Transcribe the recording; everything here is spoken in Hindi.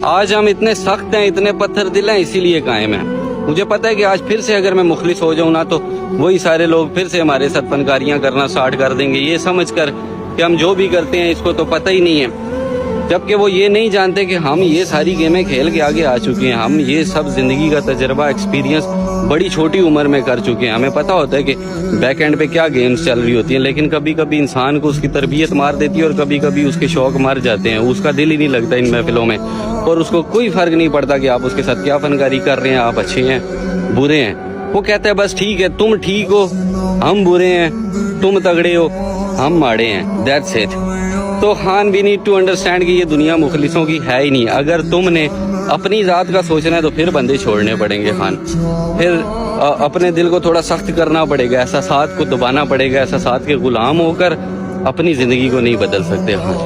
आज हम इतने सख्त हैं, इतने पत्थर दिल हैं, इसीलिए कायम हैं। मुझे पता है कि आज फिर से अगर मैं मुखलिस हो जाऊं ना तो वही सारे लोग फिर से हमारे साथ फनकारियां करना स्टार्ट कर देंगे, ये समझकर कि हम जो भी करते हैं इसको तो पता ही नहीं है। जबकि वो ये नहीं जानते कि हम ये सारी गेमें खेल के आगे आ चुके हैं, हम ये सब जिंदगी का तजर्बा एक्सपीरियंस बड़ी छोटी उम्र में कर चुके हैं। हमें पता होता है कि बैक एंड पे क्या गेम्स चल रही होती हैं, लेकिन कभी कभी इंसान को उसकी तरबियत मार देती है और कभी कभी उसके शौक मर जाते हैं, उसका दिल ही नहीं लगता इन महफिलों में और उसको कोई फर्क नहीं पड़ता कि आप उसके साथ क्या फनकारी कर रहे हैं, आप अच्छे हैं बुरे हैं। वो कहता है बस ठीक है, तुम ठीक हो हम बुरे हैं, तुम तगड़े हो हम माड़े हैं, दैट्स इट। तो खान वी नीड टू अंडरस्टैंड कि ये दुनिया मुखलिसों की है ही नहीं। अगर तुमने अपनी ज़ात का सोचना है तो फिर बंदे छोड़ने पड़ेंगे खान, फिर अपने दिल को थोड़ा सख्त करना पड़ेगा, एहसासात को दबाना पड़ेगा। एहसासात के गुलाम होकर अपनी ज़िंदगी को नहीं बदल सकते खान।